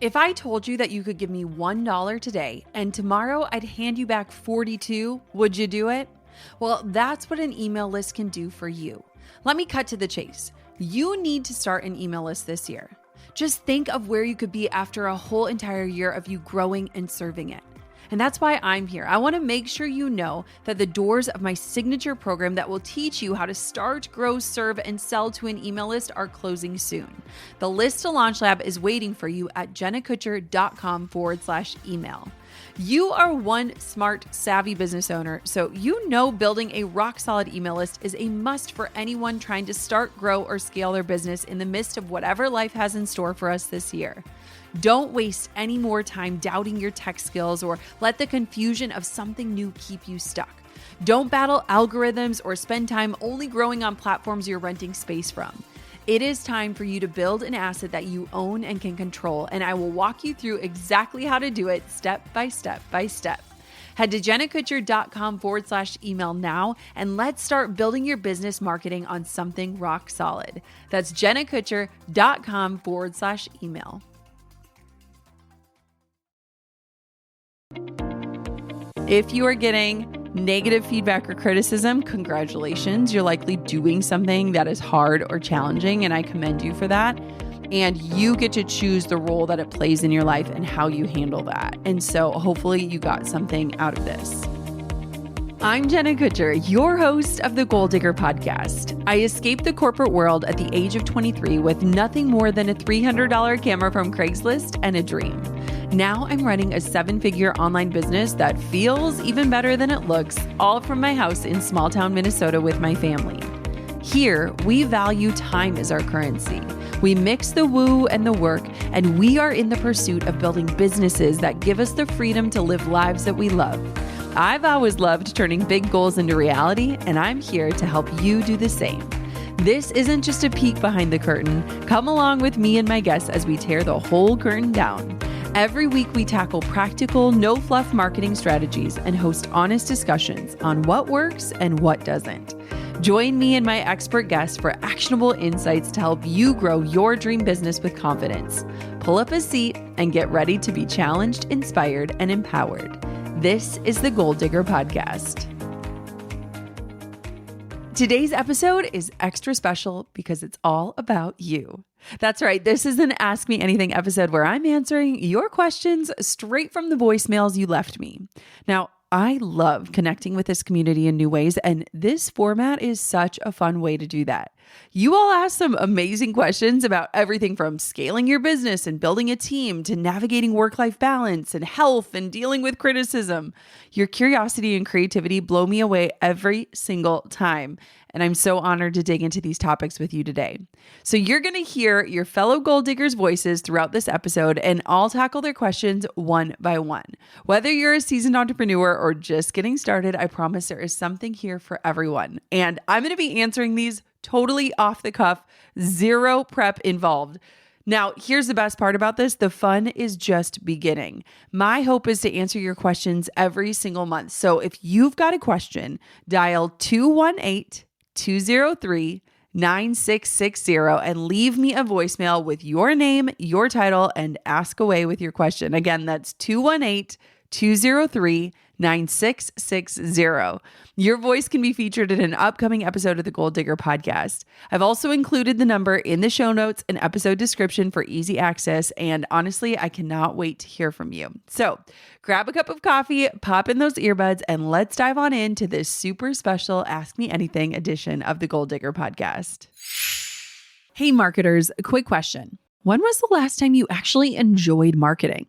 If I told you that you could give me $1 today and tomorrow I'd hand you back 42, would you do it? Well, that's what an email list can do for you. Let me cut to the chase. You need to start an email list this year. Just think of where you could be after a whole entire year of you growing and serving it. And that's why I'm here. I want to make sure you know that the doors of my signature program that will teach you how to start, grow, serve, and sell to an email list are closing soon. The List to Launch Lab is waiting for you at jennakutcher.com/email. You are one smart, savvy business owner, so you know building a rock-solid email list is a must for anyone trying to start, grow, or scale their business in the midst of whatever life has in store for us this year. Don't waste any more time doubting your tech skills or let the confusion of something new keep you stuck. Don't battle algorithms or spend time only growing on platforms you're renting space from. It is time for you to build an asset that you own and can control, and I will walk you through exactly how to do it step by step by step. Head to jennakutcher.com/email now, and let's start building your business marketing on something rock solid. That's jennakutcher.com/email. If you are getting negative feedback or criticism, congratulations. You're likely doing something that is hard or challenging, and I commend you for that. And you get to choose the role that it plays in your life and how you handle that. And so hopefully you got something out of this. I'm Jenna Kutcher, your host of the Goal Digger Podcast. I escaped the corporate world at the age of 23 with nothing more than a $300 camera from Craigslist and a dream. Now I'm running a 7-figure online business that feels even better than it looks, all from my house in small town Minnesota with my family. Here, we value time as our currency. We mix the woo and the work, and we are in the pursuit of building businesses that give us the freedom to live lives that we love. I've always loved turning big goals into reality, and I'm here to help you do the same. This isn't just a peek behind the curtain. Come along with me and my guests as we tear the whole curtain down. Every week, we tackle practical, no-fluff marketing strategies and host honest discussions on what works and what doesn't. Join me and my expert guests for actionable insights to help you grow your dream business with confidence. Pull up a seat and get ready to be challenged, inspired, and empowered. This is the Goal Digger Podcast. Today's episode is extra special because it's all about you. That's right. This is an Ask Me Anything episode where I'm answering your questions straight from the voicemails you left me. Now, I love connecting with this community in new ways, and this format is such a fun way to do that. You all asked some amazing questions about everything from scaling your business and building a team to navigating work-life balance and health and dealing with criticism. Your curiosity and creativity blow me away every single time. And I'm so honored to dig into these topics with you today. So you're going to hear your fellow goal diggers' voices throughout this episode, and I'll tackle their questions one by one. Whether you're a seasoned entrepreneur or just getting started, I promise there is something here for everyone. And I'm going to be answering these totally off the cuff, zero prep involved. Now, here's the best part about this. The fun is just beginning. My hope is to answer your questions every single month. So if you've got a question, dial 218-203-9660 and leave me a voicemail with your name, your title, and ask away with your question. Again, that's 218-203-9660. Your voice can be featured in an upcoming episode of the Goal Digger Podcast. I've also included the number in the show notes and episode description for easy access, and honestly, I cannot wait to hear from you. So grab a cup of coffee, pop in those earbuds, and let's dive on into this super special Ask Me Anything edition of the Goal Digger Podcast. Hey marketers, a quick question. When was the last time you actually enjoyed marketing?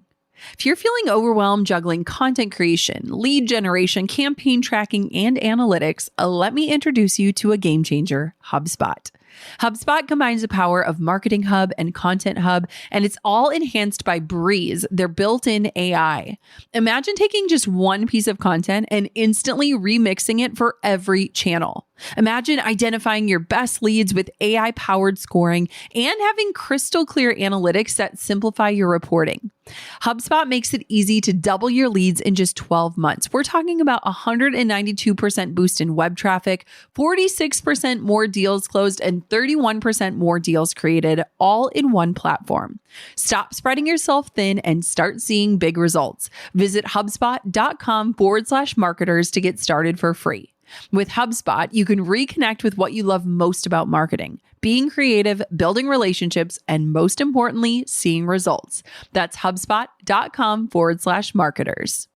If you're feeling overwhelmed juggling content creation, lead generation, campaign tracking, and analytics, let me introduce you to a game changer, HubSpot. HubSpot combines the power of Marketing Hub and Content Hub, and it's all enhanced by Breeze, their built-in AI. Imagine taking just one piece of content and instantly remixing it for every channel. Imagine identifying your best leads with AI-powered scoring and having crystal clear analytics that simplify your reporting. HubSpot makes it easy to double your leads in just 12 months. We're talking about 192% boost in web traffic, 46% more deals closed, and 31% more deals created, all in one platform. Stop spreading yourself thin and start seeing big results. Visit HubSpot.com/marketers to get started for free. With HubSpot, you can reconnect with what you love most about marketing, being creative, building relationships, and most importantly, seeing results. That's HubSpot.com/marketers.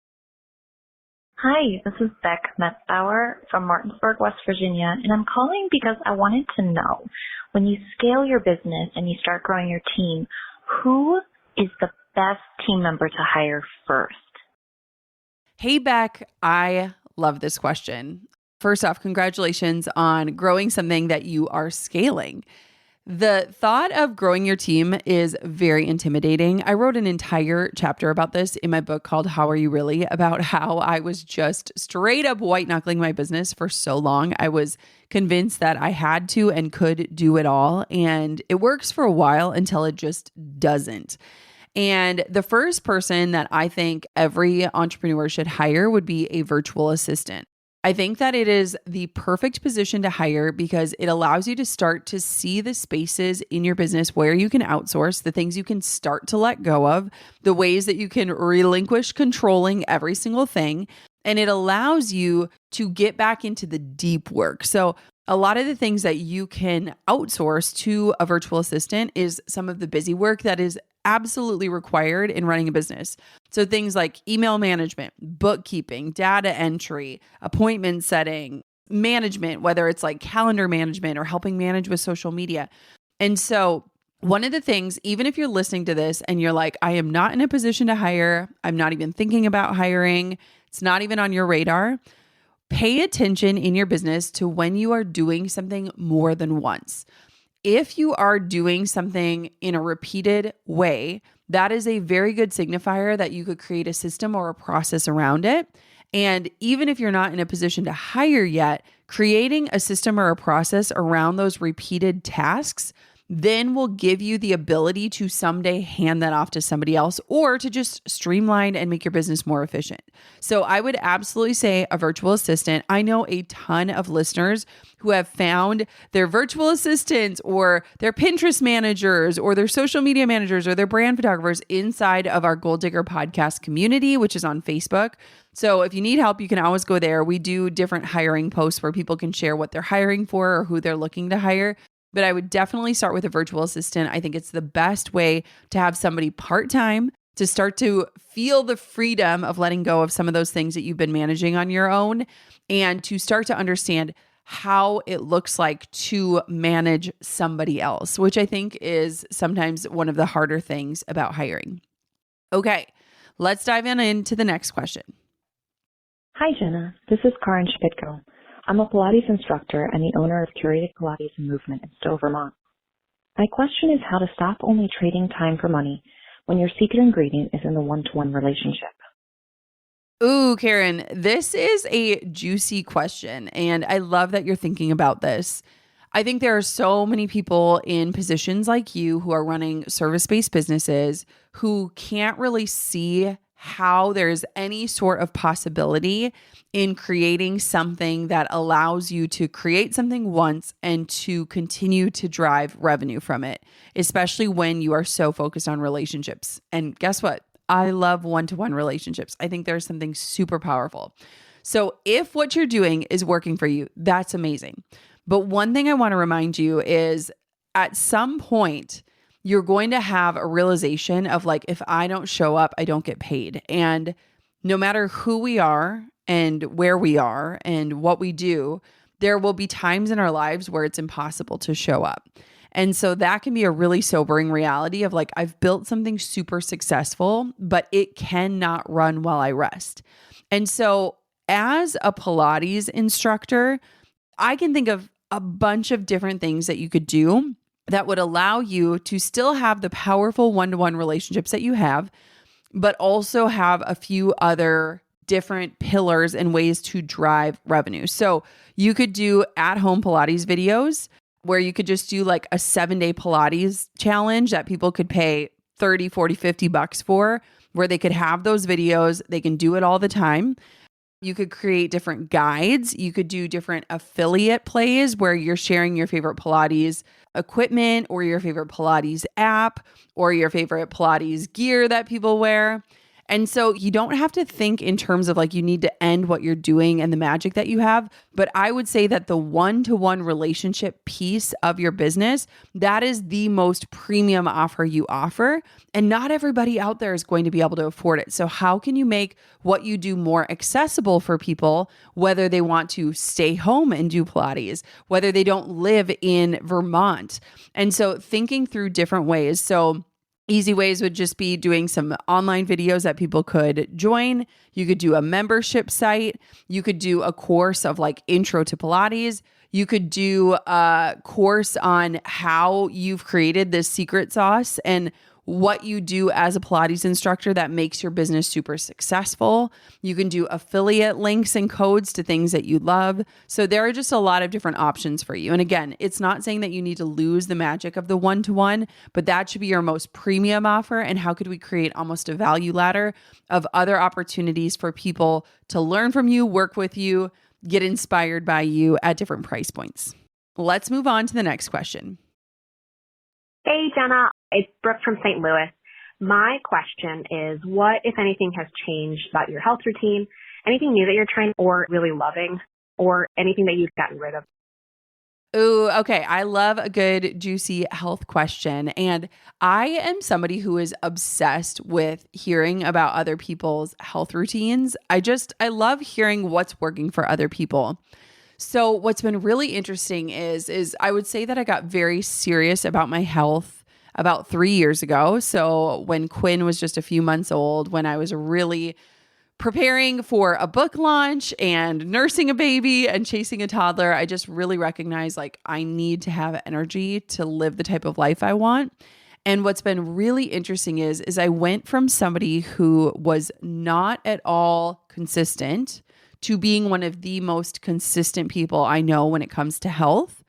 Hi, this is Beck Metzbauer from Martinsburg, West Virginia, and I'm calling because I wanted to know, when you scale your business and you start growing your team, who is the best team member to hire first? Hey, Beck, I love this question. First off, congratulations on growing something that you are scaling. The thought of growing your team is very intimidating. I wrote an entire chapter about this in my book called How Are You Really? About how I was just straight up white knuckling my business for so long. I was convinced that I had to and could do it all. And it works for a while until it just doesn't. And the first person that I think every entrepreneur should hire would be a virtual assistant. I think that it is the perfect position to hire because it allows you to start to see the spaces in your business where you can outsource, the things you can start to let go of, the ways that you can relinquish controlling every single thing. And it allows you to get back into the deep work. So a lot of the things that you can outsource to a virtual assistant is some of the busy work that is absolutely required in running a business. So things like email management, bookkeeping, data entry, appointment setting, management, whether it's like calendar management or helping manage with social media. And so one of the things, even if you're listening to this and you're like, I am not in a position to hire, I'm not even thinking about hiring, it's not even on your radar, pay attention in your business to when you are doing something more than once. If you are doing something in a repeated way, that is a very good signifier that you could create a system or a process around it. And even if you're not in a position to hire yet, creating a system or a process around those repeated tasks then will give you the ability to someday hand that off to somebody else or to just streamline and make your business more efficient. So I would absolutely say a virtual assistant. I know a ton of listeners who have found their virtual assistants or their Pinterest managers or their social media managers or their brand photographers inside of our Goal Digger podcast community, which is on Facebook. So if you need help, you can always go there. We do different hiring posts where people can share what they're hiring for or who they're looking to hire. But I would definitely start with a virtual assistant. I think it's the best way to have somebody part-time to start to feel the freedom of letting go of some of those things that you've been managing on your own and to start to understand how it looks like to manage somebody else, which I think is sometimes one of the harder things about hiring. Okay, let's dive into the next question. Hi, Jenna. This is Karin Schpitko. I'm a Pilates instructor and the owner of Curated Pilates and Movement in Stowe, Vermont. My question is how to stop only trading time for money when your secret ingredient is in the one-to-one relationship. Ooh, Karen, this is a juicy question, and I love that you're thinking about this. I think there are so many people in positions like you who are running service-based businesses who can't really see how there's any sort of possibility in creating something that allows you to create something once and to continue to drive revenue from it, especially when you are so focused on relationships. And guess what? I love one-to-one relationships. I think there's something super powerful. So if what you're doing is working for you, that's amazing. But one thing I want to remind you is at some point, you're going to have a realization of like, if I don't show up, I don't get paid. And no matter who we are and where we are and what we do, there will be times in our lives where it's impossible to show up. And so that can be a really sobering reality of like, I've built something super successful, but it cannot run while I rest. And so as a Pilates instructor, I can think of a bunch of different things that you could do that would allow you to still have the powerful one-to-one relationships that you have, but also have a few other different pillars and ways to drive revenue. So you could do at-home Pilates videos where you could just do like a 7-day Pilates challenge that people could pay 30, 40, 50 bucks for, where they could have those videos. They can do it all the time. You could create different guides. You could do different affiliate plays where you're sharing your favorite Pilates equipment or your favorite Pilates app or your favorite Pilates gear that people wear. And so you don't have to think in terms of like you need to end what you're doing and the magic that you have. But I would say that the one-to-one relationship piece of your business, that is the most premium offer you offer. And not everybody out there is going to be able to afford it. So how can you make what you do more accessible for people, whether they want to stay home and do Pilates, whether they don't live in Vermont? And so thinking through different ways. So easy ways would just be doing some online videos that people could join. You could do a membership site. You could do a course of like intro to Pilates. You could do a course on how you've created this secret sauce and what you do as a Pilates instructor that makes your business super successful. You can do affiliate links and codes to things that you love. So there are just a lot of different options for you. And again, it's not saying that you need to lose the magic of the one-to-one, but that should be your most premium offer. And how could we create almost a value ladder of other opportunities for people to learn from you, work with you, get inspired by you at different price points? Let's move on to the next question. Hey, Jenna. It's Brooke from St. Louis. My question is, what, if anything, has changed about your health routine? Anything new that you're trying or really loving, or anything that you've gotten rid of? Ooh, okay. I love a good, juicy health question. And I am somebody who is obsessed with hearing about other people's health routines. I love hearing what's working for other people. So what's been really interesting is I would say that I got very serious about my health about 3 years ago. So when Quinn was just a few months old, when I was really preparing for a book launch and nursing a baby and chasing a toddler, I just really recognized like I need to have energy to live the type of life I want. And what's been really interesting is I went from somebody who was not at all consistent to being one of the most consistent people I know when it comes to health.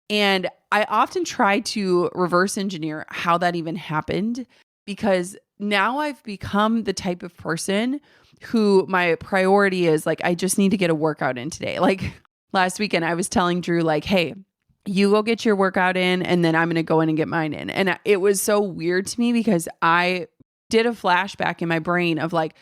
And I often try to reverse engineer how that even happened, because now I've become the type of person who my priority is like, I just need to get a workout in today. Like last weekend, I was telling Drew like, hey, you go get your workout in and then I'm going to go in and get mine in. And it was so weird to me because I did a flashback in my brain of like,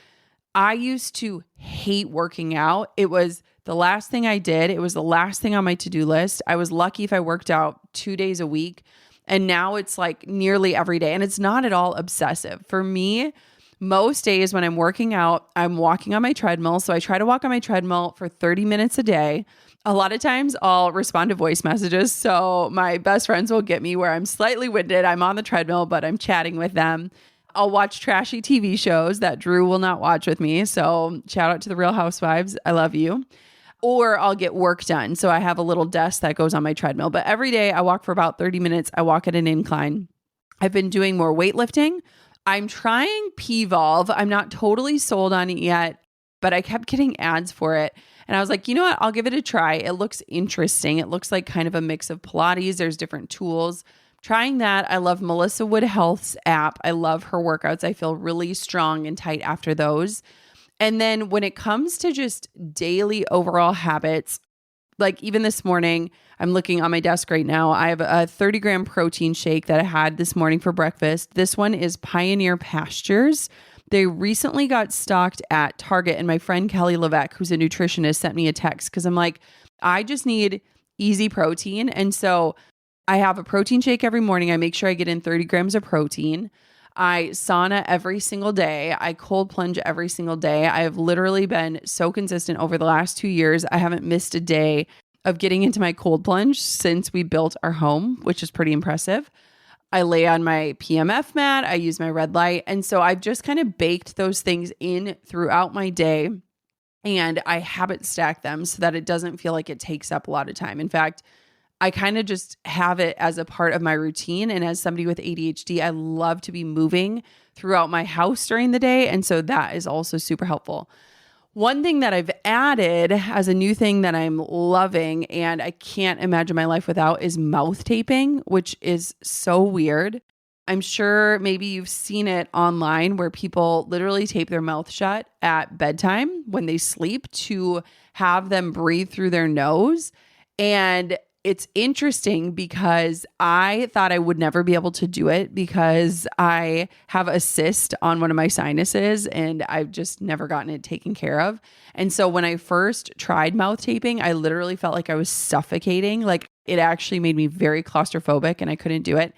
I used to hate working out. It was the last thing I did. It was the last thing on my to-do list. I was lucky if I worked out 2 days a week. And now it's like nearly every day. And it's not at all obsessive. For me, most days when I'm working out, I'm walking on my treadmill. So I try to walk on my treadmill for 30 minutes a day. A lot of times I'll respond to voice messages. So my best friends will get me where I'm slightly winded. I'm on the treadmill, but I'm chatting with them. I'll watch trashy TV shows that Drew will not watch with me. So shout out to the Real Housewives. I love you. Or I'll get work done. So I have a little desk that goes on my treadmill. But every day I walk for about 30 minutes. I walk at an incline. I've been doing more weightlifting. I'm trying P-Volve. I'm not totally sold on it yet, but I kept getting ads for it. And I was like, you know what? I'll give it a try. It looks interesting. It looks like kind of a mix of Pilates. There's different tools. Trying that. I love Melissa Wood Health's app. I love her workouts. I feel really strong and tight after those. And then when it comes to just daily overall habits, like even this morning, I'm looking on my desk right now. I have a 30-gram protein shake that I had this morning for breakfast. This one is Pioneer Pastures. They recently got stocked at Target, and my friend Kelly Levesque, who's a nutritionist, sent me a text because I'm like, I just need easy protein. And so I have a protein shake every morning. I make sure I get in 30 grams of protein. I sauna every single day. I cold plunge every single day. I have literally been so consistent over the last 2 years. I haven't missed a day of getting into my cold plunge since we built our home, which is pretty impressive. I lay on my PMF mat. I use my red light. And so I've just kind of baked those things in throughout my day, and I habit stack them so that it doesn't feel like it takes up a lot of time. In fact, I kind of just have it as a part of my routine. And as somebody with ADHD, I love to be moving throughout my house during the day. And so that is also super helpful. One thing that I've added as a new thing that I'm loving and I can't imagine my life without is mouth taping, which is so weird. I'm sure maybe you've seen it online where people literally tape their mouth shut at bedtime when they sleep to have them breathe through their nose. And it's interesting because I thought I would never be able to do it because I have a cyst on one of my sinuses and I've just never gotten it taken care of. And so when I first tried mouth taping, I literally felt like I was suffocating. Like it actually made me very claustrophobic and I couldn't do it.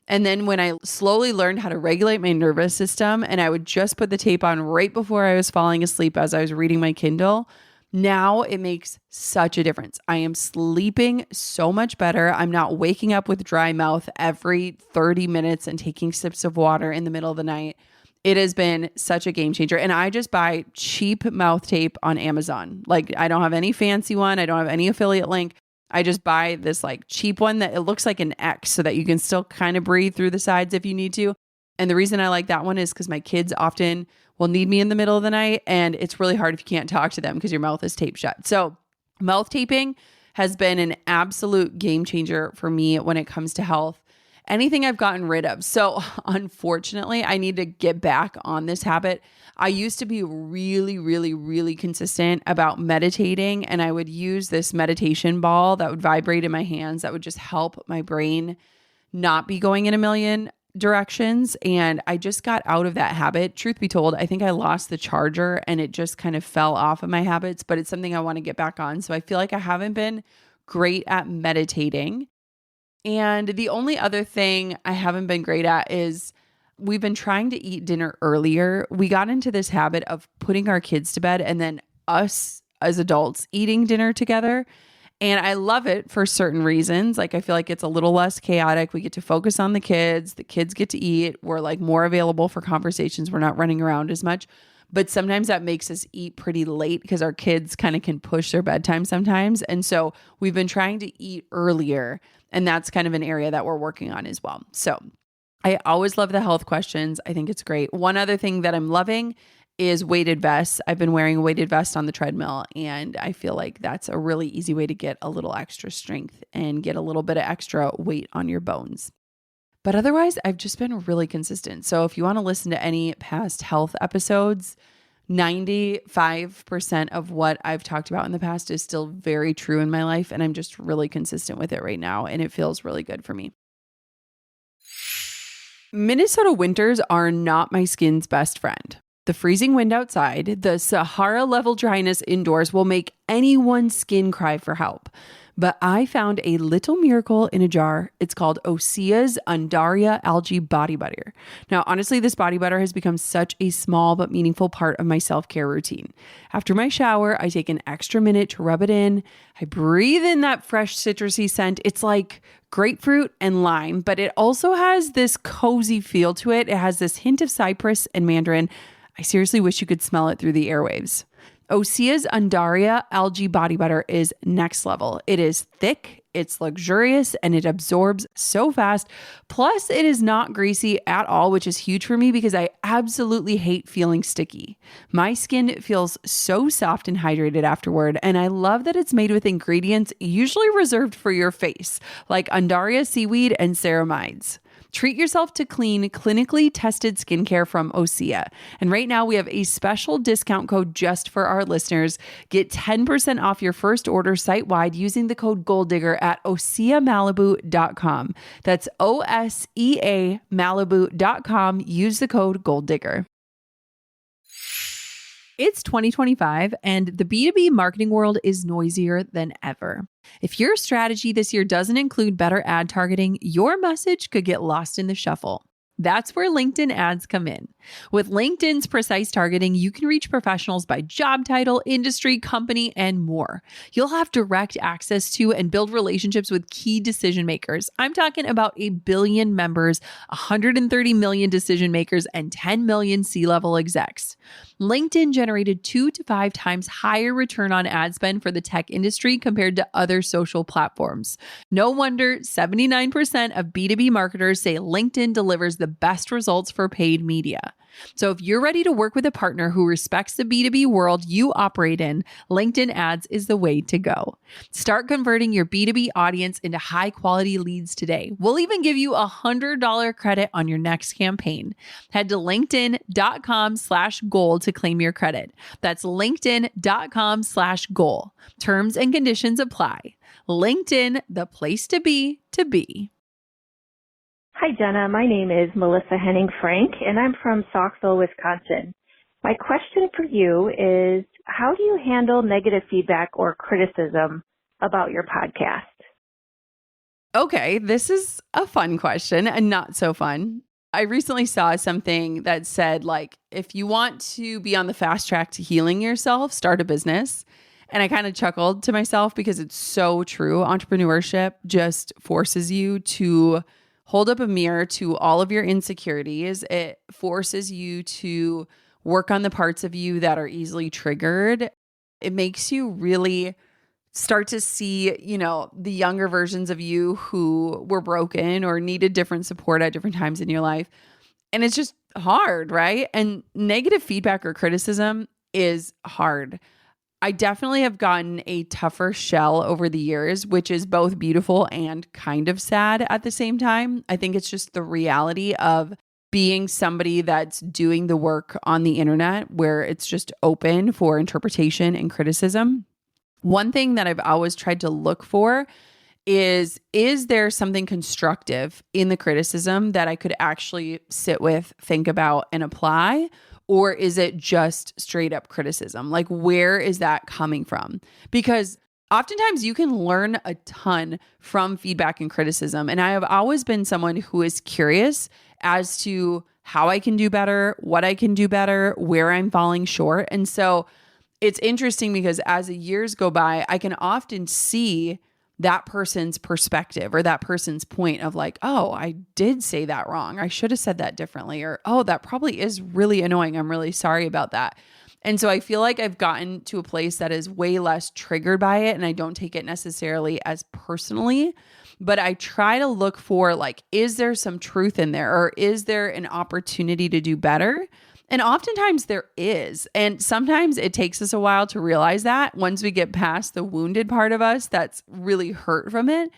And then when I slowly learned how to regulate my nervous system and I would just put the tape on right before I was falling asleep as I was reading my Kindle, now it makes such a difference. I am sleeping so much better. I'm not waking up with dry mouth every 30 minutes and taking sips of water in the middle of the night. It has been such a game changer. And I just buy cheap mouth tape on Amazon. Like I don't have any fancy one. I don't have any affiliate link. I just buy this like cheap one that it looks like an X so that you can still kind of breathe through the sides if you need to. And the reason I like that one is because my kids often will need me in the middle of the night and it's really hard if you can't talk to them because your mouth is taped shut. So mouth taping has been an absolute game changer for me when it comes to health. Anything I've gotten rid of. So unfortunately, I need to get back on this habit. I used to be really, really, really consistent about meditating, and I would use this meditation ball that would vibrate in my hands that would just help my brain not be going in a million directions. And I just got out of that habit. Truth be told, I think I lost the charger and it just kind of fell off of my habits, but it's something I want to get back on. So I feel like I haven't been great at meditating. And the only other thing I haven't been great at is we've been trying to eat dinner earlier. We got into this habit of putting our kids to bed and then us as adults eating dinner together. And I love it for certain reasons. Like I feel like it's a little less chaotic. We get to focus on the kids get to eat. We're like more available for conversations. We're not running around as much. But sometimes that makes us eat pretty late because our kids kind of can push their bedtime sometimes. And so we've been trying to eat earlier. And that's kind of an area that we're working on as well. So I always love the health questions. I think it's great. One other thing that I'm loving is weighted vests. I've been wearing a weighted vest on the treadmill, and I feel like that's a really easy way to get a little extra strength and get a little bit of extra weight on your bones. But otherwise, I've just been really consistent. So if you want to listen to any past health episodes, 95% of what I've talked about in the past is still very true in my life. And I'm just really consistent with it right now. And it feels really good for me. Minnesota winters are not my skin's best friend. The freezing wind outside, the Sahara level dryness indoors will make anyone's skin cry for help. But I found a little miracle in a jar. It's called Osea's Undaria Algae Body Butter. Now, honestly, this body butter has become such a small but meaningful part of my self-care routine. After my shower, I take an extra minute to rub it in. I breathe in that fresh citrusy scent. It's like grapefruit and lime, but it also has this cozy feel to it. It has this hint of cypress and mandarin. I seriously wish you could smell it through the airwaves. Osea's Undaria Algae Body Butter is next level. It is thick, it's luxurious, and it absorbs so fast. Plus, it is not greasy at all, which is huge for me because I absolutely hate feeling sticky. My skin feels so soft and hydrated afterward, and I love that it's made with ingredients usually reserved for your face, like Undaria seaweed and ceramides. Treat yourself to clean, clinically tested skincare from Osea. And right now we have a special discount code just for our listeners. Get 10% off your first order site-wide using the code GOLDDIGGER at OseaMalibu.com. That's OSEA Malibu.com. Use the code GOLDDIGGER. It's 2025 and the B2B marketing world is noisier than ever. If your strategy this year doesn't include better ad targeting, your message could get lost in the shuffle. That's where LinkedIn ads come in. With LinkedIn's precise targeting, you can reach professionals by job title, industry, company, and more. You'll have direct access to and build relationships with key decision makers. I'm talking about 1 billion members, 130 million decision makers, and 10 million C-level execs. LinkedIn generated 2 to 5 times higher return on ad spend for the tech industry compared to other social platforms. No wonder 79% of B2B marketers say LinkedIn delivers the best results for paid media. So if you're ready to work with a partner who respects the B2B world you operate in, LinkedIn Ads is the way to go. Start converting your B2B audience into high quality leads today. We'll even give you $100 credit on your next campaign. Head to linkedin.com/goal to claim your credit. That's linkedin.com/goal. Terms and conditions apply. LinkedIn, the place to be to be. Hi, Jenna. My name is Melissa Henning Frank, and I'm from Saukville, Wisconsin. My question for you is, how do you handle negative feedback or criticism about your podcast? Okay, this is a fun question and not so fun. I recently saw something that said, like, if you want to be on the fast track to healing yourself, start a business. And I kind of chuckled to myself because it's so true. Entrepreneurship just forces you to hold up a mirror to all of your insecurities. It forces you to work on the parts of you that are easily triggered. It makes you really start to see, the younger versions of you who were broken or needed different support at different times in your life. And it's just hard, right? And negative feedback or criticism is hard. I definitely have gotten a tougher shell over the years, which is both beautiful and kind of sad at the same time. I think it's just the reality of being somebody that's doing the work on the internet where it's just open for interpretation and criticism. One thing that I've always tried to look for is there something constructive in the criticism that I could actually sit with, think about, and apply? Or is it just straight up criticism? Like, where is that coming from? Because oftentimes you can learn a ton from feedback and criticism. And I have always been someone who is curious as to how I can do better, what I can do better, where I'm falling short. And so it's interesting because as the years go by, I can often see that person's perspective or that person's point of like, oh, I did say that wrong. I should have said that differently. Or, oh, that probably is really annoying. I'm really sorry about that. And so I feel like I've gotten to a place that is way less triggered by it. And I don't take it necessarily as personally, but I try to look for like, is there some truth in there? Or is there an opportunity to do better? And oftentimes there is. And sometimes it takes us a while to realize that once we get past the wounded part of us that's really hurt from it.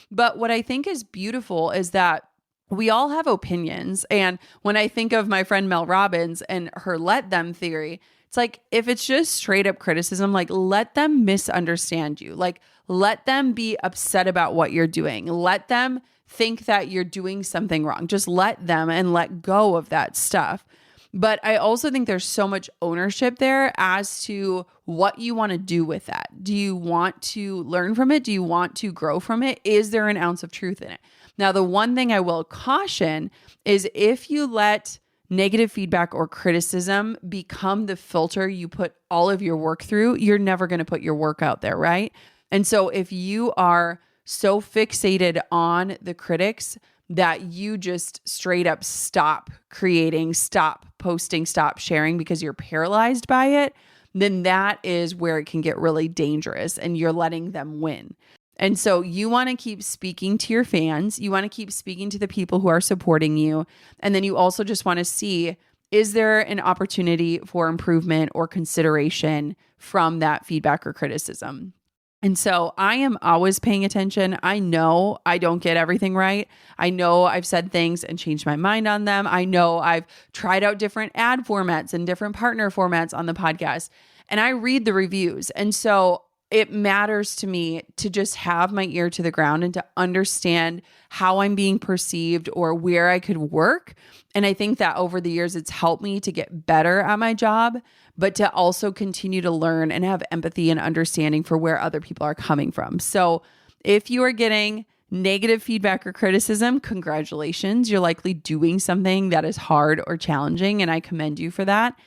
But what I think is beautiful is that we all have opinions. And when I think of my friend Mel Robbins and her let them theory, it's like, if it's just straight up criticism, like let them misunderstand you. Like let them be upset about what you're doing. Let them think that you're doing something wrong. Just let them and let go of that stuff. But I also think there's so much ownership there as to what you want to do with that. Do you want to learn from it? Do you want to grow from it? Is there an ounce of truth in it? Now, the one thing I will caution is if you let negative feedback or criticism become the filter you put all of your work through, you're never going to put your work out there, right? And so if you are so fixated on the critics that you just straight up stop creating, stop posting, stop sharing because you're paralyzed by it, then that is where it can get really dangerous and you're letting them win. And so you want to keep speaking to your fans. You want to keep speaking to the people who are supporting you. And then you also just want to see, is there an opportunity for improvement or consideration from that feedback or criticism? And so I am always paying attention. I know I don't get everything right. I know I've said things and changed my mind on them. I know I've tried out different ad formats and different partner formats on the podcast. And I read the reviews. And so it matters to me to just have my ear to the ground and to understand how I'm being perceived or where I could work. And I think that over the years, it's helped me to get better at my job, but to also continue to learn and have empathy and understanding for where other people are coming from. So if you are getting negative feedback or criticism, congratulations. You're likely doing something that is hard or challenging, and I commend you for that.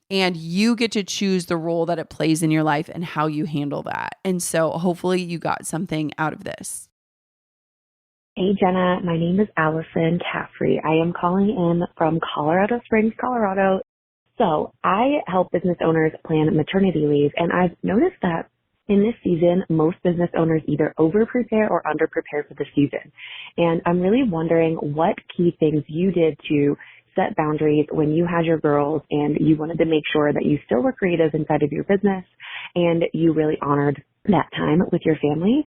And you get to choose the role that it plays in your life and how you handle that. And so hopefully you got something out of this. Hey, Jenna. My name is Allison Caffrey. I am calling in from Colorado Springs, Colorado. So I help business owners plan maternity leave, and I've noticed that in this season, most business owners either over-prepare or under-prepare for the season. And I'm really wondering what key things you did to set boundaries when you had your girls and you wanted to make sure that you still were creative inside of your business and you really honored that time with your family?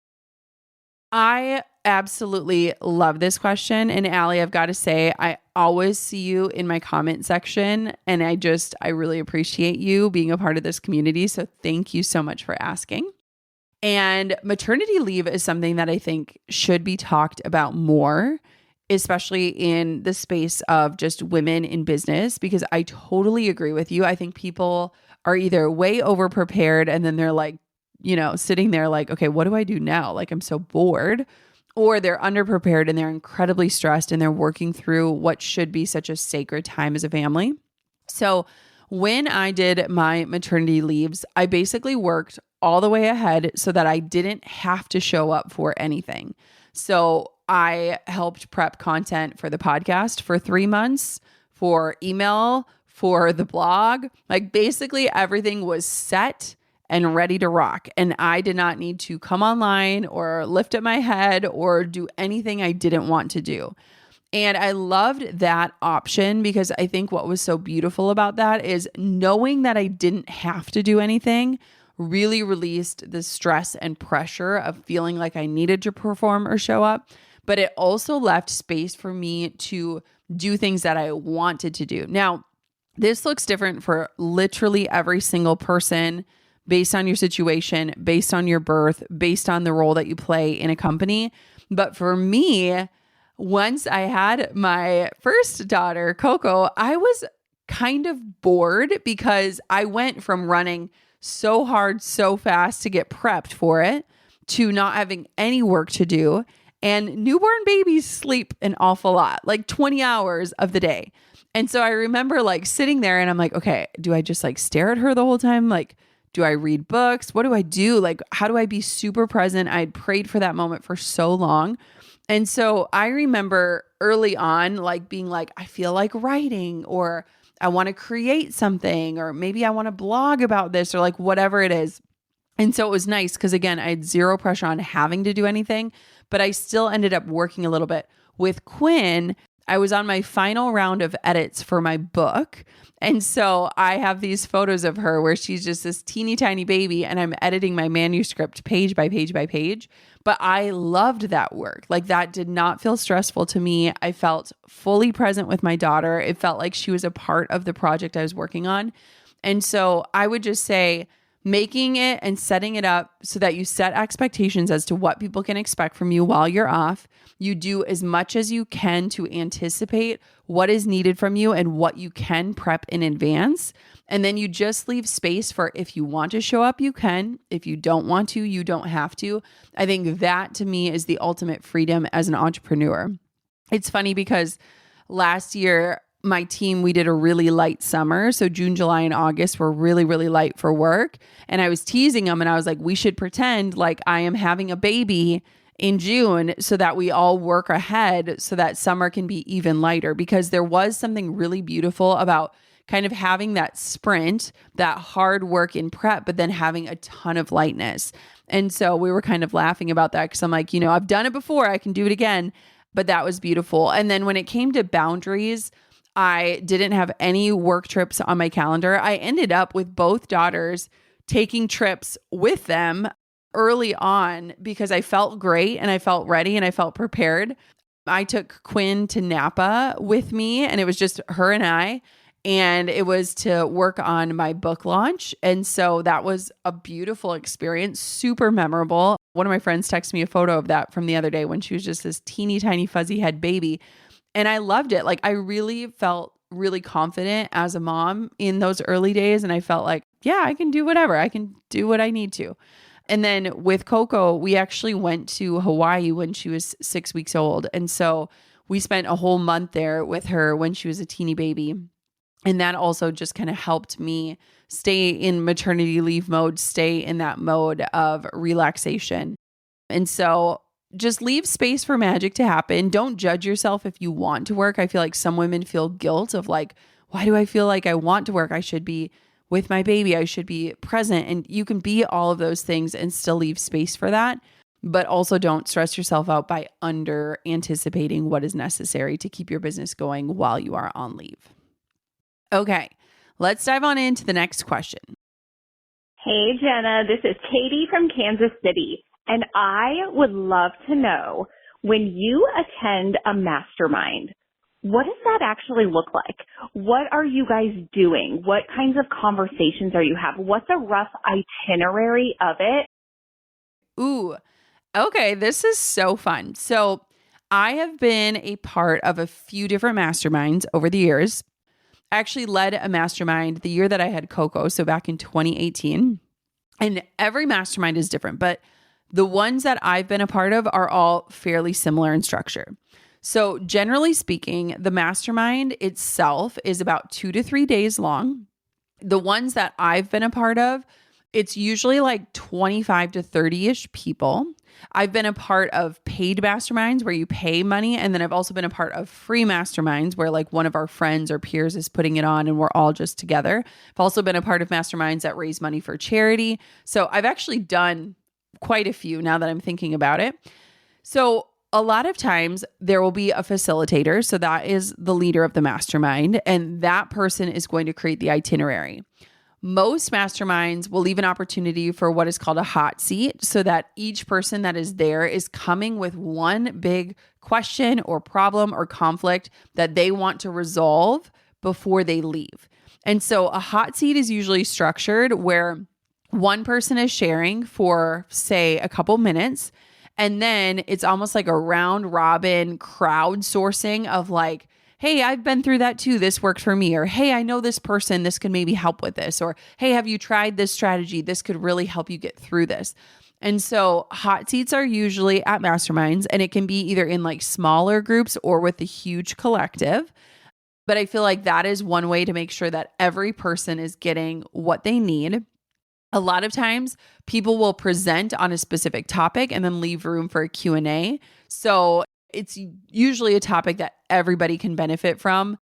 I absolutely love this question. And Allie, I've got to say, I always see you in my comment section. And I really appreciate you being a part of this community. So thank you so much for asking. And maternity leave is something that I think should be talked about more, especially in the space of just women in business, because I totally agree with you. I think people are either way over prepared and then they're like, sitting there like, okay, what do I do now? Like, I'm so bored. Or they're underprepared and they're incredibly stressed and they're working through what should be such a sacred time as a family. So when I did my maternity leaves, I basically worked all the way ahead so that I didn't have to show up for anything. So I helped prep content for the podcast for 3 months, for email, for the blog. Like basically everything was set and ready to rock. And I did not need to come online or lift up my head or do anything I didn't want to do. And I loved that option because I think what was so beautiful about that is knowing that I didn't have to do anything really released the stress and pressure of feeling like I needed to perform or show up. But it also left space for me to do things that I wanted to do. Now, this looks different for literally every single person based on your situation, based on your birth, based on the role that you play in a company. But for me, once I had my first daughter, Coco, I was kind of bored because I went from running so hard, so fast to get prepped for it to not having any work to do. And newborn babies sleep an awful lot, like 20 hours of the day. And so I remember like sitting there and I'm like, okay, do I just like stare at her the whole time? Like, do I read books? What do I do? Like, how do I be super present? I had prayed for that moment for so long. And so I remember early on, like being like, I feel like writing, or I want to create something, or maybe I want to blog about this, or like whatever it is. And so it was nice because again, I had zero pressure on having to do anything, but I still ended up working a little bit. With Quinn, I was on my final round of edits for my book. And so I have these photos of her where she's just this teeny tiny baby and I'm editing my manuscript page by page by page. But I loved that work. Like that did not feel stressful to me. I felt fully present with my daughter. It felt like she was a part of the project I was working on. And so I would just say, making it and setting it up so that you set expectations as to what people can expect from you while you're off. You do as much as you can to anticipate what is needed from you and what you can prep in advance. And then you just leave space for if you want to show up, you can. If you don't want to, you don't have to. I think that to me is the ultimate freedom as an entrepreneur. It's funny because last year, my team, we did a really light summer. So June, July, and August were really, really light for work. And I was teasing them and I was like, we should pretend like I am having a baby in June so that we all work ahead so that summer can be even lighter, because there was something really beautiful about kind of having that sprint, that hard work in prep, but then having a ton of lightness. And so we were kind of laughing about that because I'm like, I've done it before, I can do it again. But that was beautiful. And then when it came to boundaries, I didn't have any work trips on my calendar. I ended up with both daughters taking trips with them early on because I felt great and I felt ready and I felt prepared. I took Quinn to Napa with me and it was just her and I, and it was to work on my book launch. And so that was a beautiful experience, super memorable. One of my friends texted me a photo of that from the other day when she was just this teeny tiny fuzzy head baby. And I loved it. Like I really felt really confident as a mom in those early days. And I felt like, yeah, I can do whatever. I can do what I need to. And then with Coco, we actually went to Hawaii when she was 6 weeks old. And so we spent a whole month there with her when she was a teeny baby. And that also just kind of helped me stay in maternity leave mode, stay in that mode of relaxation. And so just leave space for magic to happen. Don't judge yourself if you want to work. I feel like some women feel guilt of like, why do I feel like I want to work? I should be with my baby. I should be present. And you can be all of those things and still leave space for that. but also don't stress yourself out by under anticipating what is necessary to keep your business going while you are on leave. Okay, let's dive on into the next question. Hey, Jenna, this is Katie from Kansas City, and I would love to know, when you attend a mastermind, what does that actually look like? What are you guys doing? What kinds of conversations are you having? What's a rough itinerary of it? Ooh, okay, this is so fun. So I have been a part of a few different masterminds over the years. I actually led a mastermind the year that I had Coco, so back in 2018. And every mastermind is different, but the ones that I've been a part of are all fairly similar in structure. So generally speaking, the mastermind itself is about 2 to 3 days long. The ones that I've been a part of, it's usually like 25 to 30-ish people. I've been a part of paid masterminds where you pay money. And then I've also been a part of free masterminds where like one of our friends or peers is putting it on and we're all just together. I've also been a part of masterminds that raise money for charity. So I've actually done quite a few now that I'm thinking about it. So a lot of times there will be a facilitator. So that is the leader of the mastermind. And that person is going to create the itinerary. Most masterminds will leave an opportunity for what is called a hot seat so that each person that is there is coming with one big question or problem or conflict that they want to resolve before they leave. And so a hot seat is usually structured where one person is sharing for, say, a couple minutes, and then it's almost like a round robin crowdsourcing of like, hey, I've been through that too. This worked for me. Or, hey, I know this person. This could maybe help with this. Or, hey, have you tried this strategy? This could really help you get through this. And so hot seats are usually at masterminds, and it can be either in like smaller groups or with a huge collective. But I feel like that is one way to make sure that every person is getting what they need. A lot of times people will present on a specific topic and then leave room for a Q&A. So it's usually a topic that everybody can benefit from.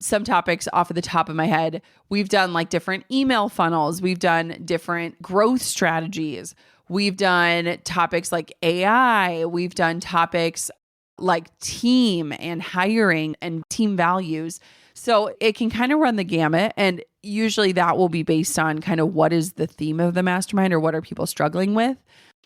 Some topics off of the top of my head, we've done like different email funnels. We've done different growth strategies. We've done topics like AI. We've done topics like team and hiring and team values. So it can kind of run the gamut. And usually that will be based on kind of what is the theme of the mastermind or what are people struggling with.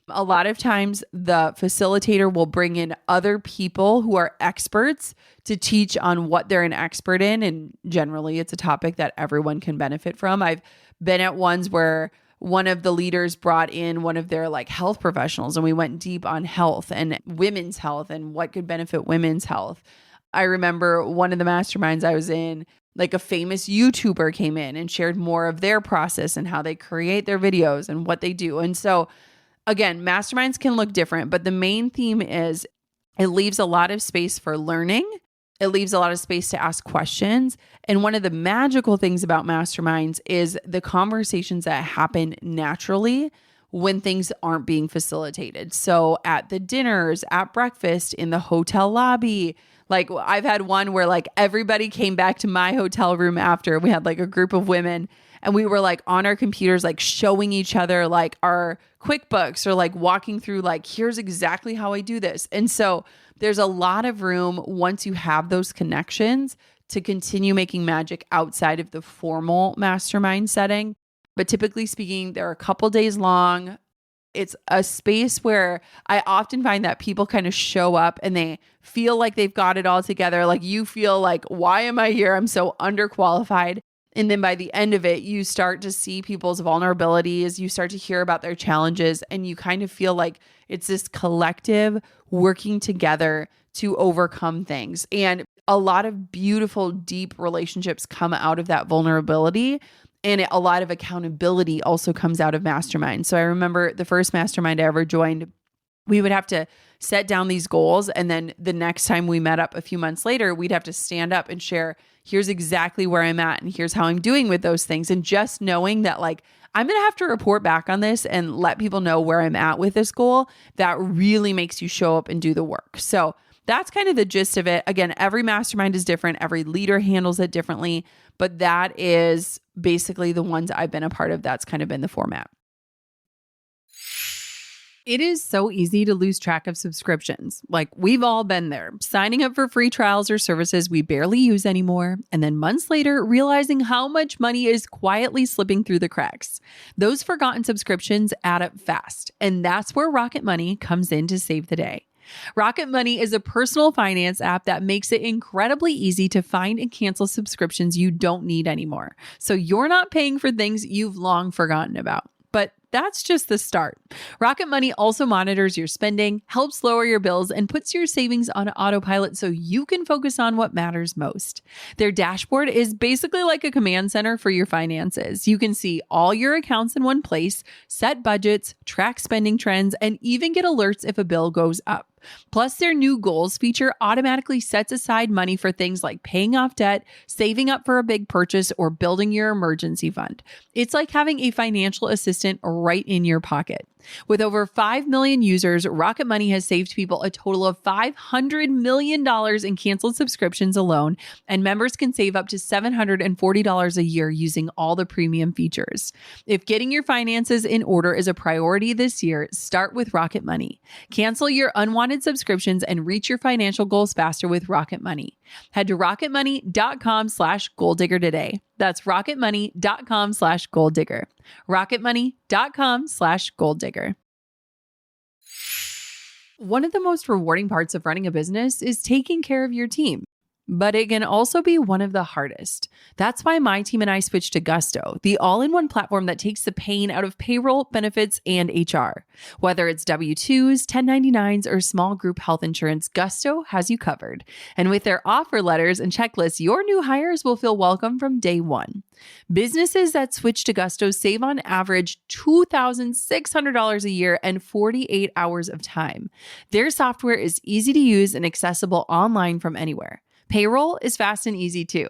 A lot of times the facilitator will bring in other people who are experts to teach on what they're an expert in. And generally it's a topic that everyone can benefit from. I've been at ones where one of the leaders brought in one of their like health professionals and we went deep on health and women's health and what could benefit women's health. I remember one of the masterminds I was in, like a famous YouTuber came in and shared more of their process and how they create their videos and what they do. And so again, masterminds can look different, but the main theme is it leaves a lot of space for learning. It leaves a lot of space to ask questions. And one of the magical things about masterminds is the conversations that happen naturally when things aren't being facilitated. So at the dinners, at breakfast, in the hotel lobby, like I've had one where like everybody came back to my hotel room after. We had like a group of women and we were like on our computers, like showing each other like our QuickBooks or like walking through like, here's exactly how I do this. And so there's a lot of room once you have those connections to continue making magic outside of the formal mastermind setting. But typically speaking, they're a couple days long. It's a space where I often find that people kind of show up and they feel like they've got it all together. Like you feel like, why am I here? I'm so underqualified. And then by the end of it, you start to see people's vulnerabilities. You start to hear about their challenges and you kind of feel like it's this collective working together to overcome things. And a lot of beautiful, deep relationships come out of that vulnerability. And a lot of accountability also comes out of mastermind. So I remember the first mastermind I ever joined, we would have to set down these goals. And then the next time we met up a few months later, we'd have to stand up and share, here's exactly where I'm at and here's how I'm doing with those things. And just knowing that like, I'm going to have to report back on this and let people know where I'm at with this goal, that really makes you show up and do the work. So that's kind of the gist of it. Again, every mastermind is different. Every leader handles it differently, but that is basically the ones I've been a part of. That's kind of been the format. It is so easy to lose track of subscriptions. Like, we've all been there, signing up for free trials or services we barely use anymore, and then months later, realizing how much money is quietly slipping through the cracks. Those forgotten subscriptions add up fast, and that's where Rocket Money comes in to save the day. Rocket Money is a personal finance app that makes it incredibly easy to find and cancel subscriptions you don't need anymore, so you're not paying for things you've long forgotten about. But that's just the start. Rocket Money also monitors your spending, helps lower your bills, and puts your savings on autopilot so you can focus on what matters most. Their dashboard is basically like a command center for your finances. You can see all your accounts in one place, set budgets, track spending trends, and even get alerts if a bill goes up. Plus, their new goals feature automatically sets aside money for things like paying off debt, saving up for a big purchase, or building your emergency fund. It's like having a financial assistant right in your pocket. With over 5 million users, Rocket Money has saved people a total of $500 million in canceled subscriptions alone, and members can save up to $740 a year using all the premium features. If getting your finances in order is a priority this year, start with Rocket Money. Cancel your unwanted subscriptions and reach your financial goals faster with Rocket Money. Head to rocketmoney.com/goaldigger today. That's rocketmoney.com/goaldigger. rocketmoney.com/goaldigger. One of the most rewarding parts of running a business is taking care of your team, but it can also be one of the hardest. That's why my team and I switched to Gusto, the all-in-one platform that takes the pain out of payroll, benefits, and HR. Whether it's W-2s, 1099s, or small group health insurance, Gusto has you covered. And with their offer letters and checklists, your new hires will feel welcome from day one. Businesses that switch to Gusto save on average $2,600 a year and 48 hours of time. Their software is easy to use and accessible online from anywhere. Payroll is fast and easy too.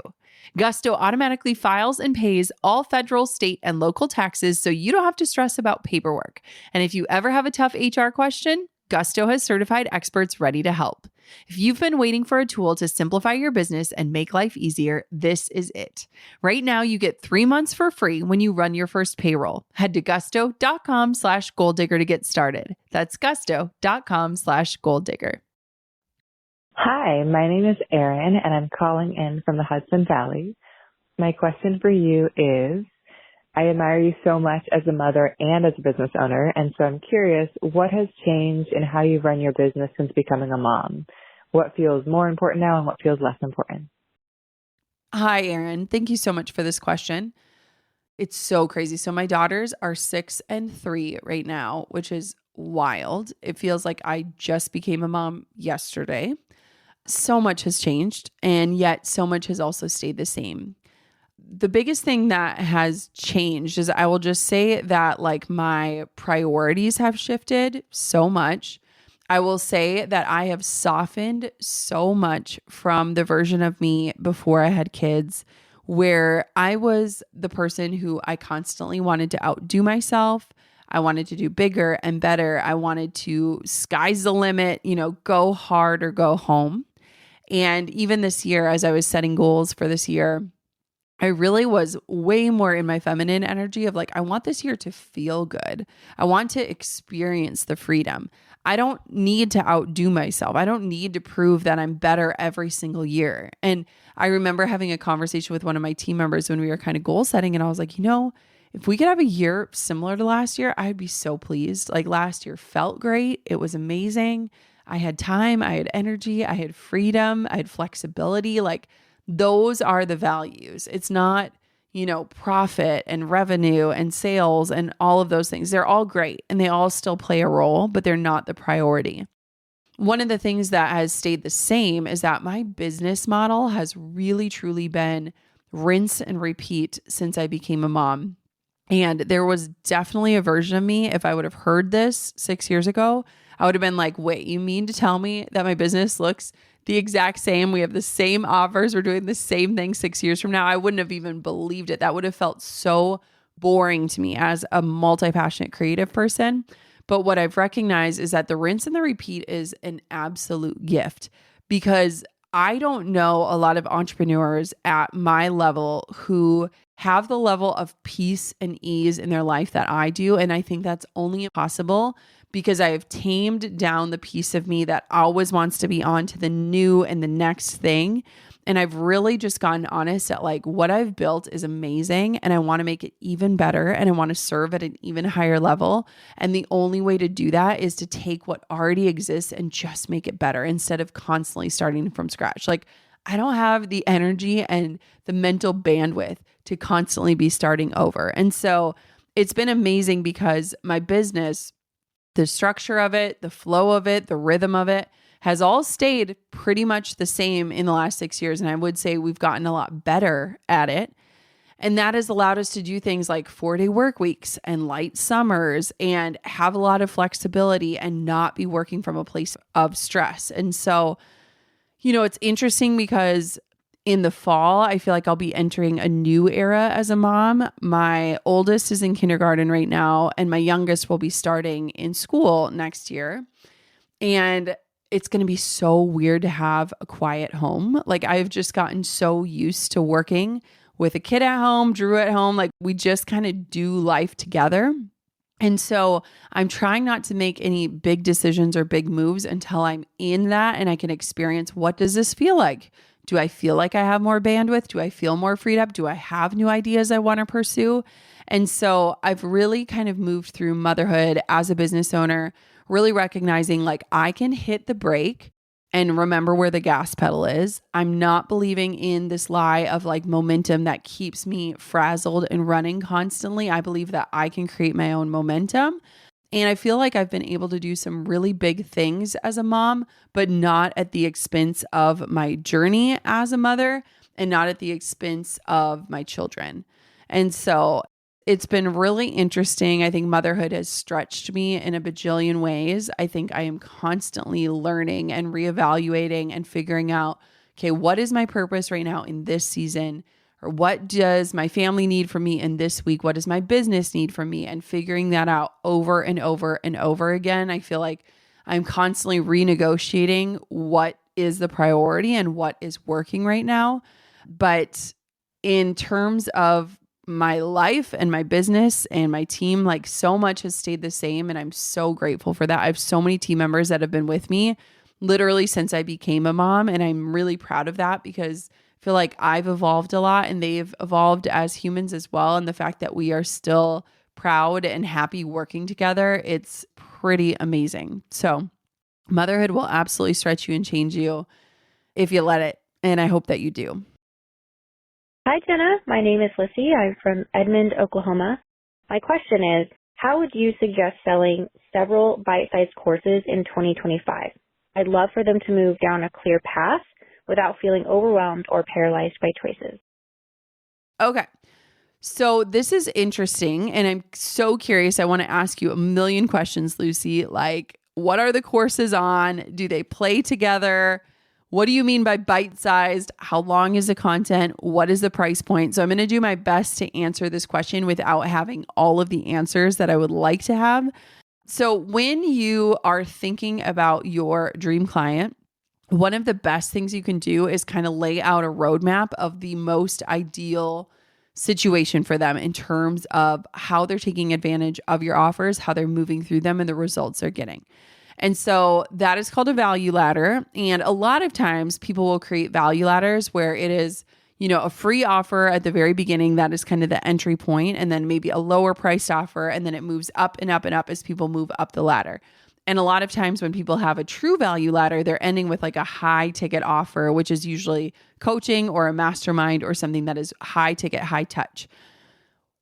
Gusto automatically files and pays all federal, state, and local taxes so you don't have to stress about paperwork. And if you ever have a tough HR question, Gusto has certified experts ready to help. If you've been waiting for a tool to simplify your business and make life easier, this is it. Right now, you get 3 months for free when you run your first payroll. Head to gusto.com/goaldigger to get started. That's gusto.com/goaldigger. Hi, my name is Erin, and I'm calling in from the Hudson Valley. My question for you is, I admire you so much as a mother and as a business owner, and so I'm curious, what has changed in how you run your business since becoming a mom? What feels more important now and what feels less important? Hi, Erin. Thank you so much for this question. It's so crazy. So my daughters are 6 and 3 right now, which is wild. It feels like I just became a mom yesterday. So much has changed, and yet so much has also stayed the same. The biggest thing that has changed is I will just say that like my priorities have shifted so much. I will say that I have softened so much from the version of me before I had kids, where I was the person who I constantly wanted to outdo myself. I wanted to do bigger and better. I wanted to sky's the limit, go hard or go home. And even this year, as I was setting goals for this year, I really was way more in my feminine energy of like, I want this year to feel good. I want to experience the freedom. I don't need to outdo myself. I don't need to prove that I'm better every single year. And I remember having a conversation with one of my team members when we were kind of goal setting. And I was like, if we could have a year similar to last year, I'd be so pleased. Like last year felt great. It was amazing. I had time, I had energy, I had freedom, I had flexibility. Like those are the values. It's not, profit and revenue and sales and all of those things. They're all great and they all still play a role, but they're not the priority. One of the things that has stayed the same is that my business model has really, truly been rinse and repeat since I became a mom. And there was definitely a version of me, if I would have heard this 6 years ago, I would have been like, wait, you mean to tell me that my business looks the exact same? We have the same offers. We're doing the same thing 6 years from now. I wouldn't have even believed it. That would have felt so boring to me as a multi-passionate creative person. But what I've recognized is that the rinse and the repeat is an absolute gift, because I don't know a lot of entrepreneurs at my level who have the level of peace and ease in their life that I do. And I think that's only possible because I have tamed down the piece of me that always wants to be on to the new and the next thing. And I've really just gotten honest at like what I've built is amazing and I want to make it even better and I want to serve at an even higher level. And the only way to do that is to take what already exists and just make it better instead of constantly starting from scratch. Like I don't have the energy and the mental bandwidth to constantly be starting over. And so it's been amazing because my business, the structure of it, the flow of it, the rhythm of it has all stayed pretty much the same in the last 6 years. And I would say we've gotten a lot better at it. And that has allowed us to do things like 4-day work weeks and light summers and have a lot of flexibility and not be working from a place of stress. And so, it's interesting because in the fall, I feel like I'll be entering a new era as a mom. My oldest is in kindergarten right now, and my youngest will be starting in school next year. And it's going to be so weird to have a quiet home. Like I've just gotten so used to working with a kid at home, Drew at home. Like we just kind of do life together. And so I'm trying not to make any big decisions or big moves until I'm in that and I can experience what does this feel like? Do I feel like I have more bandwidth? Do I feel more freed up? Do I have new ideas I want to pursue? And so I've really kind of moved through motherhood as a business owner, really recognizing like I can hit the brake and remember where the gas pedal is. I'm not believing in this lie of like momentum that keeps me frazzled and running constantly. I believe that I can create my own momentum. And I feel like I've been able to do some really big things as a mom, but not at the expense of my journey as a mother and not at the expense of my children. And so it's been really interesting. I think motherhood has stretched me in a bajillion ways. I think I am constantly learning and reevaluating and figuring out, okay, what is my purpose right now in this season? Or what does my family need from me in this week? What does my business need from me? And figuring that out over and over and over again. I feel like I'm constantly renegotiating what is the priority and what is working right now. But in terms of my life and my business and my team, like so much has stayed the same. And I'm so grateful for that. I have so many team members that have been with me literally since I became a mom. And I'm really proud of that because I feel like I've evolved a lot and they've evolved as humans as well. And the fact that we are still proud and happy working together, it's pretty amazing. So motherhood will absolutely stretch you and change you if you let it. And I hope that you do. Hi, Jenna. My name is Lissy. I'm from Edmond, Oklahoma. My question is, how would you suggest selling several bite-sized courses in 2025? I'd love for them to move down a clear path without feeling overwhelmed or paralyzed by choices. Okay. So this is interesting. And I'm so curious. I want to ask you a million questions, Lucy. Like, what are the courses on? Do they play together? What do you mean by bite-sized? How long is the content? What is the price point? So I'm going to do my best to answer this question without having all of the answers that I would like to have. So when you are thinking about your dream client, one of the best things you can do is kind of lay out a roadmap of the most ideal situation for them in terms of how they're taking advantage of your offers, how they're moving through them, and the results they're getting. And so that is called a value ladder. And a lot of times people will create value ladders where it is, a free offer at the very beginning. That is kind of the entry point, and then maybe a lower priced offer. And then it moves up and up and up as people move up the ladder. And a lot of times when people have a true value ladder, they're ending with like a high ticket offer, which is usually coaching or a mastermind or something that is high ticket, high touch.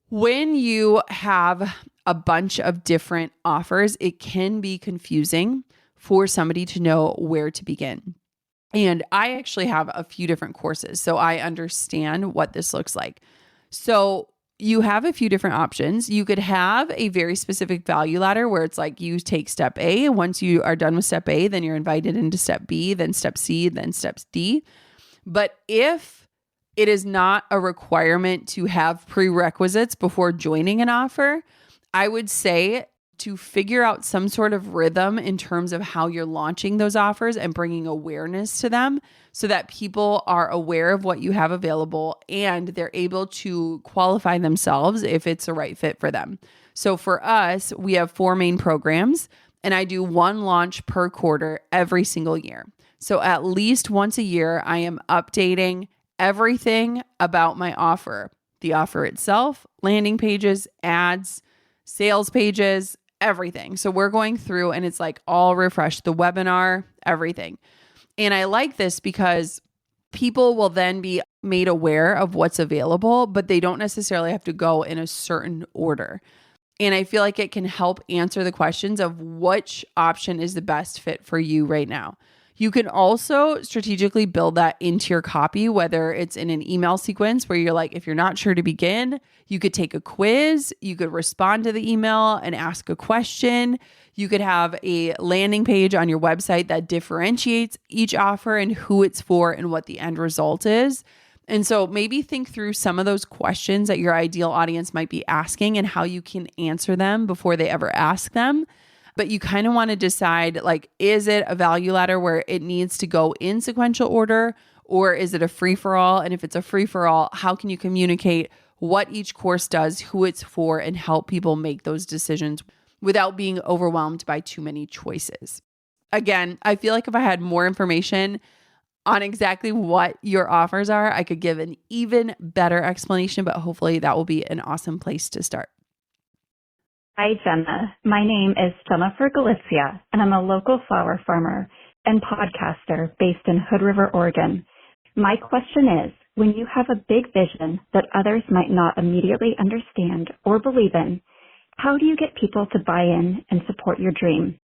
When you have a bunch of different offers, it can be confusing for somebody to know where to begin. And I actually have a few different courses, so I understand what this looks like. So you have a few different options. You could have a very specific value ladder where it's like you take step A. Once you are done with step A, then you're invited into step B, then step C, then step D. But if it is not a requirement to have prerequisites before joining an offer, I would say to figure out some sort of rhythm in terms of how you're launching those offers and bringing awareness to them so that people are aware of what you have available and they're able to qualify themselves if it's the right fit for them. So for us, we have 4 main programs. and I do one launch per quarter every single year. So at least once a year, I am updating everything about my offer, the offer itself, landing pages, ads, sales pages, everything. So we're going through and it's like all refreshed, the webinar, everything. And I like this because people will then be made aware of what's available, but they don't necessarily have to go in a certain order. And I feel like it can help answer the questions of which option is the best fit for you right now. You can also strategically build that into your copy, whether it's in an email sequence where you're like, if you're not sure to begin, you could take a quiz, you could respond to the email and ask a question. You could have a landing page on your website that differentiates each offer and who it's for and what the end result is. And so maybe think through some of those questions that your ideal audience might be asking and how you can answer them before they ever ask them. But you kind of want to decide, like, is it a value ladder where it needs to go in sequential order, or is it a free-for-all? And if it's a free-for-all, how can you communicate what each course does, who it's for, and help people make those decisions without being overwhelmed by too many choices? Again, I feel like if I had more information on exactly what your offers are, I could give an even better explanation, but hopefully that will be an awesome place to start. Hi, Jenna. My name is Jennifer Galizia, and I'm a local flower farmer and podcaster based in Hood River, Oregon. My question is, when you have a big vision that others might not immediately understand or believe in, how do you get people to buy in and support your dream?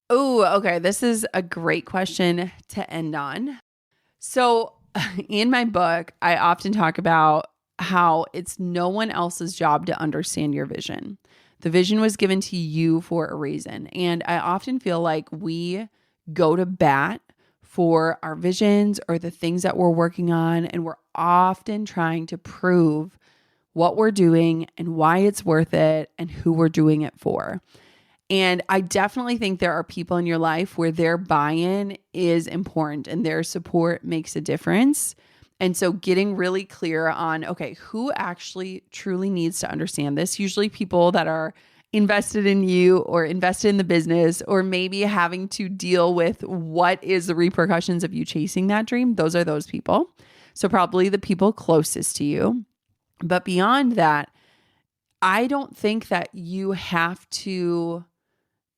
Oh, okay. This is a great question to end on. So in my book, I often talk about how it's no one else's job to understand your vision. The vision was given to you for a reason. And I often feel like we go to bat for our visions or the things that we're working on, and we're often trying to prove what we're doing and why it's worth it and who we're doing it for. And I definitely think there are people in your life where their buy-in is important and their support makes a difference. And so getting really clear on, okay, who actually truly needs to understand this? Usually people that are invested in you or invested in the business, or maybe having to deal with what is the repercussions of you chasing that dream. Those are those people. So probably the people closest to you. But beyond that, I don't think that you have to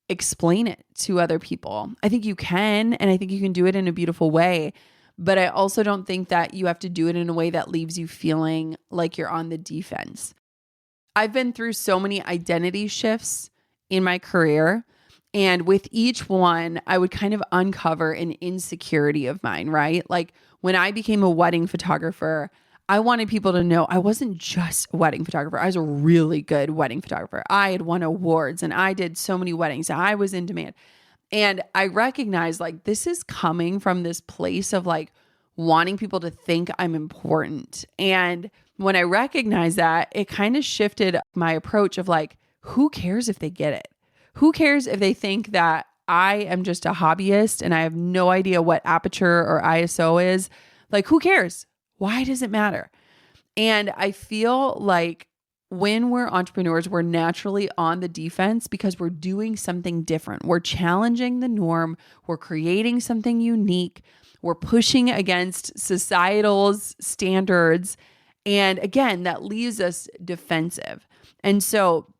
explain it to other people. I think you can, and I think you can do it in a beautiful way. But I also don't think that you have to do it in a way that leaves you feeling like you're on the defense. I've been through so many identity shifts in my career. And with each one, I would kind of uncover an insecurity of mine, right? Like when I became a wedding photographer, I wanted people to know I wasn't just a wedding photographer. I was a really good wedding photographer. I had won awards and I did so many weddings. I was in demand. And I recognized like this is coming from this place of like wanting people to think I'm important. And when I recognized that, it kind of shifted my approach of like, who cares if they get it? Who cares if they think that I am just a hobbyist and I have no idea what aperture or ISO is? Like, who cares? Why does it matter? And I feel like when we're entrepreneurs, we're naturally on the defense because we're doing something different. We're challenging the norm. We're creating something unique. We're pushing against societal's standards. And again, that leaves us defensive. And so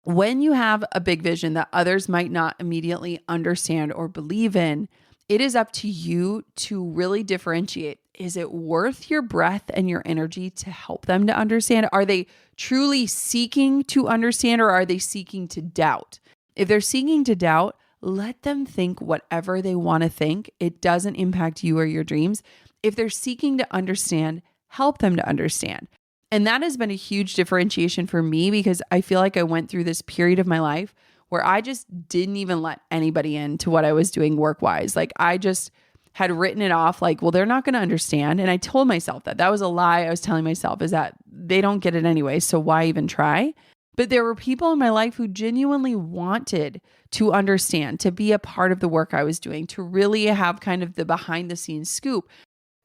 when you have a big vision that others might not immediately understand or believe in, it is up to you to really differentiate. Is it worth your breath and your energy to help them to understand? Are they truly seeking to understand, or are they seeking to doubt? If they're seeking to doubt, let them think whatever they want to think. It doesn't impact you or your dreams. If they're seeking to understand, help them to understand. And that has been a huge differentiation for me because I feel like I went through this period of my life where I just didn't even let anybody into what I was doing work-wise. Like I just had written it off like, well, they're not going to understand. And I told myself that. That was a lie I was telling myself, is that they don't get it anyway, so why even try? But there were people in my life who genuinely wanted to understand, to be a part of the work I was doing, to really have kind of the behind the scenes scoop.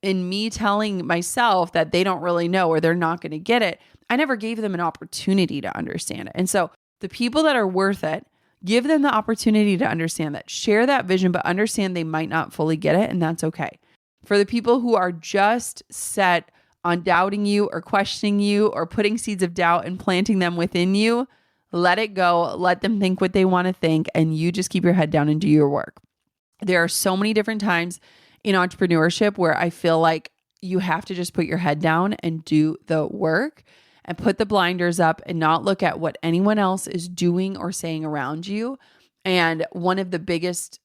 And me telling myself that they don't really know or they're not going to get it, I never gave them an opportunity to understand it. And so the people that are worth it Give them the opportunity to understand that. Share that vision, but understand they might not fully get it, and that's okay. For the people who are just set on doubting you or questioning you or putting seeds of doubt and planting them within you, let it go. Let them think what they want to think, and you just keep your head down and do your work. There are so many different times in entrepreneurship where I feel like you have to just put your head down and do the work and put the blinders up and not look at what anyone else is doing or saying around you. And one of the biggest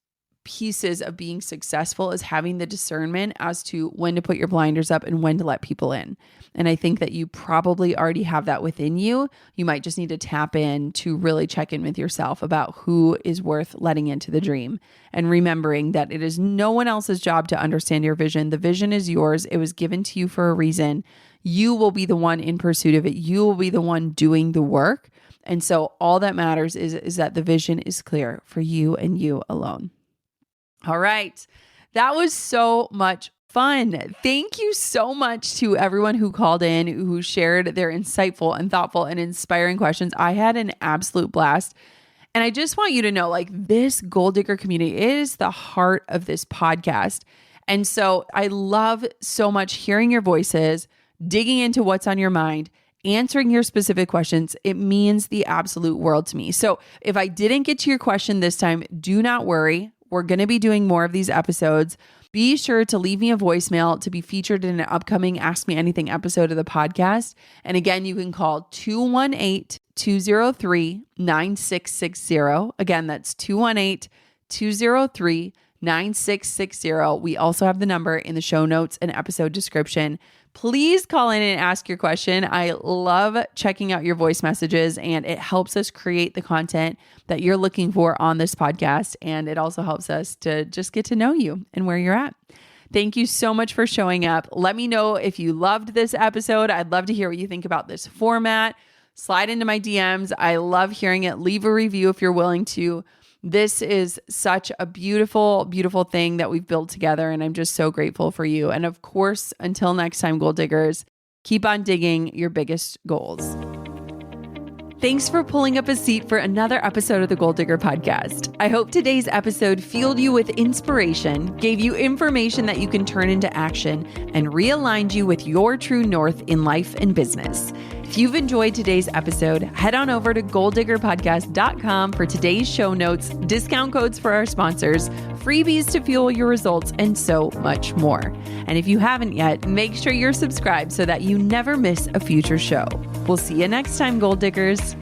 pieces of being successful is having the discernment as to when to put your blinders up and when to let people in. And I think that you probably already have that within you. You might just need to tap in to really check in with yourself about who is worth letting into the dream, and remembering that it is no one else's job to understand your vision. The vision is yours. It was given to you for a reason. You will be the one in pursuit of it. You will be the one doing the work. And so all that matters is that the vision is clear for you and you alone. All right. That was so much fun. Thank you so much to everyone who called in, who shared their insightful and thoughtful and inspiring questions. I had an absolute blast. And I just want you to know, like, this Goal Digger community is the heart of this podcast. And so I love so much hearing your voices, digging into what's on your mind, answering your specific questions. It means the absolute world to me. So if I didn't get to your question this time, do not worry. We're going to be doing more of these episodes. Be sure to leave me a voicemail to be featured in an upcoming Ask Me Anything episode of the podcast. And again, you can call 218-203-9660. Again, that's 218-203-9660. We also have the number in the show notes and episode description. Please call in and ask your question. I love checking out your voice messages, and it helps us create the content that you're looking for on this podcast. And it also helps us to just get to know you and where you're at. Thank you so much for showing up. Let me know if you loved this episode. I'd love to hear what you think about this format. Slide into my DMs. I love hearing it. Leave a review if you're willing to. This is such a beautiful, beautiful thing that we've built together, and I'm just so grateful for you. And of course, until next time, Goal Diggers, keep on digging your biggest goals. Thanks for pulling up a seat for another episode of the Goal Digger podcast. I hope today's episode fueled you with inspiration, gave you information that you can turn into action, and realigned you with your true north in life and business. If you've enjoyed today's episode, head on over to goaldiggerpodcast.com for today's show notes, discount codes for our sponsors, freebies to fuel your results, and so much more. And if you haven't yet, make sure you're subscribed so that you never miss a future show. We'll see you next time, Goal Diggers.